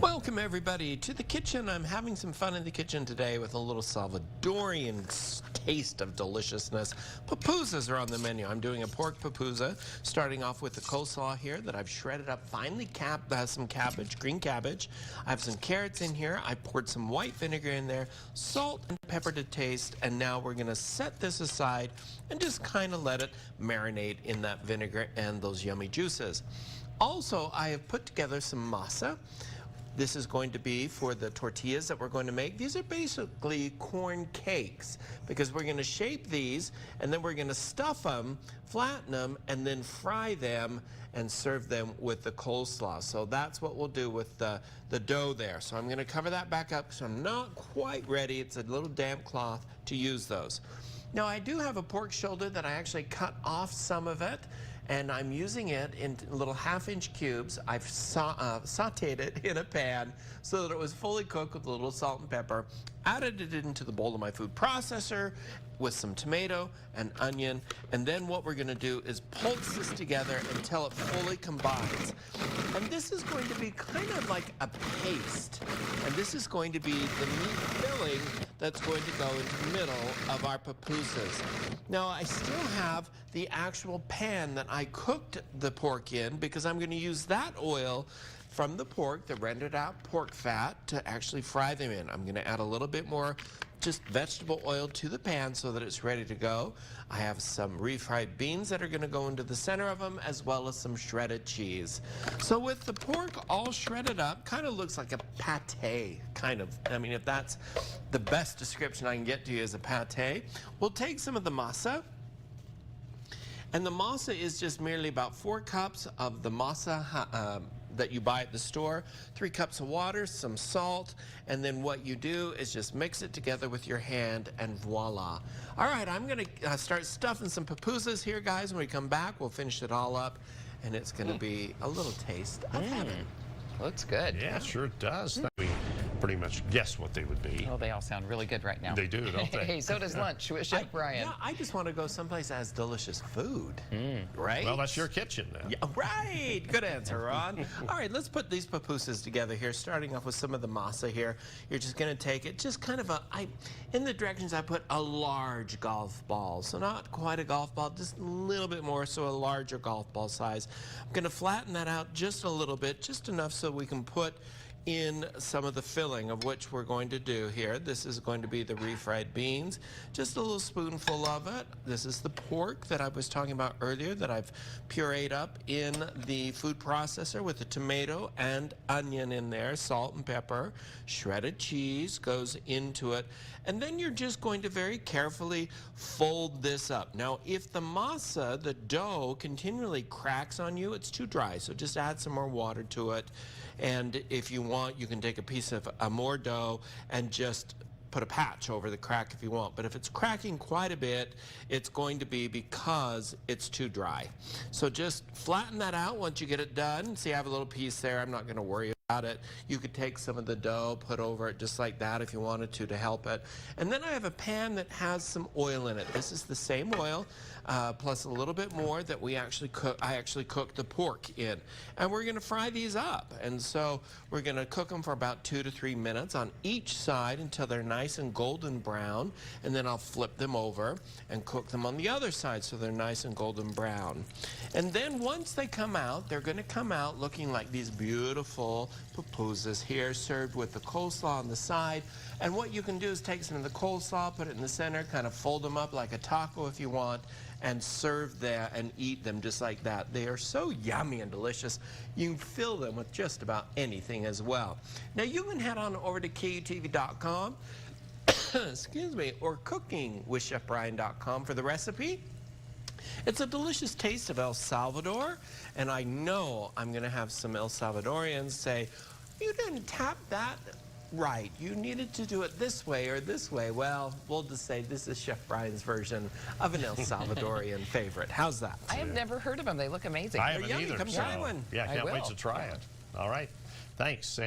Welcome everybody to the kitchen. I'm having some fun in the kitchen today with a little Salvadorian taste of deliciousness. Pupusas are on the menu. I'm doing a pork pupusa, starting off with the coleslaw here that I've shredded up finely. Some cabbage, green cabbage. I have some carrots in here. I poured some white vinegar in there, salt and pepper to taste, and now we're gonna set this aside and just kind of let it marinate in that vinegar and those yummy juices. Also, I have put together some masa. This is going to be for the tortillas that we're going to make. These are basically corn cakes because we're going to shape these and then we're going to stuff them, flatten them, and then fry them and serve them with the coleslaw. So that's what we'll do with the dough there. So I'm going to cover that back up because I'm not quite ready. It's a little damp cloth to use those. Now I do have a pork shoulder that I actually cut off some of it, and I'm using it in little half-inch cubes. I've sauteed it in a pan so that it was fully cooked with a little salt and pepper, added it into the bowl of my food processor with some tomato and onion, and then what we're gonna do is pulse this together until it fully combines. And this is going to be kind of like a paste, and this is going to be the meat filling that's going to go into the middle of our pupusas. Now I still have the actual pan that I cooked the pork in because I'm going to use that oil from the pork, the rendered out pork fat, to actually fry them in. I'm going to add a little bit more just vegetable oil to the pan so that it's ready to go. I have some refried beans that are going to go into the center of them, as well as some shredded cheese. So with the pork all shredded up, kind of looks like a pate, kind of. I mean, if that's the best description I can get to you as a pate. We'll take some of the masa. And the masa is just merely about 4 cups of the masa that you buy at the store, 3 cups of water, some salt, and then what you do is just mix it together with your hand, and voila. All right, I'm gonna start stuffing some pupusas here, guys. When we come back, we'll finish it all up, and it's gonna be a little taste of heaven. Looks good. Yeah, it sure does. We pretty much guess what they would be. Oh, they all sound really good right now. They do, don't they? Hey, so does lunch with Chef Bryan. Yeah, I just want to go someplace that has delicious food, right? Well, that's your kitchen then. Yeah, right. Good answer, Ron. All right, let's put these pupusas together here, starting off with some of the masa here. You're just going to take it, just kind of in the directions I put a large golf ball. So not quite a golf ball, just a little bit more, so a larger golf ball size. I'm going to flatten that out just a little bit, just enough so we can put in some of the filling, of which we're going to do here. This is going to be the refried beans, just a little spoonful of it. This is the pork that I was talking about earlier that I've pureed up in the food processor with the tomato and onion in there, salt and pepper. Shredded cheese goes into it, and then you're just going to very carefully fold this up. Now, if the masa, the dough, continually cracks on you, it's too dry, so just add some more water to it. And if you want, you can take a piece of more dough and just put a patch over the crack if you want. But if it's cracking quite a bit, it's going to be because it's too dry. So just flatten that out once you get it done. See, I have a little piece there. I'm not going to worry about it. You could take some of the dough, put over it just like that if you wanted to help it. And then I have a pan that has some oil in it. This is the same oil plus a little bit more that I actually cooked the pork in. And we're going to fry these up. And so we're going to cook them for about 2 to 3 minutes on each side until they're nice and golden brown. And then I'll flip them over and cook them on the other side so they're nice and golden brown. And then once they come out, they're going to come out looking like these beautiful pupusas here, served with the coleslaw on the side. And what you can do is take some of the coleslaw, put it in the center, kind of fold them up like a taco if you want, and serve that and eat them just like that. They are so yummy and delicious. You can fill them with just about anything as well. Now you can head on over to KUTV.com excuse me, or cookingwithchefbryan.com for the recipe. It's a delicious taste of El Salvador, and I know I'm going to have some El Salvadorians say, you didn't tap that right. You needed to do it this way or this way. Well, we'll just say this is Chef Bryan's version of an El Salvadorian favorite. How's that? I have never heard of them. They look amazing. I haven't either. Come try one. Yeah, I can't wait will. to try it. All right. Thanks, Sam.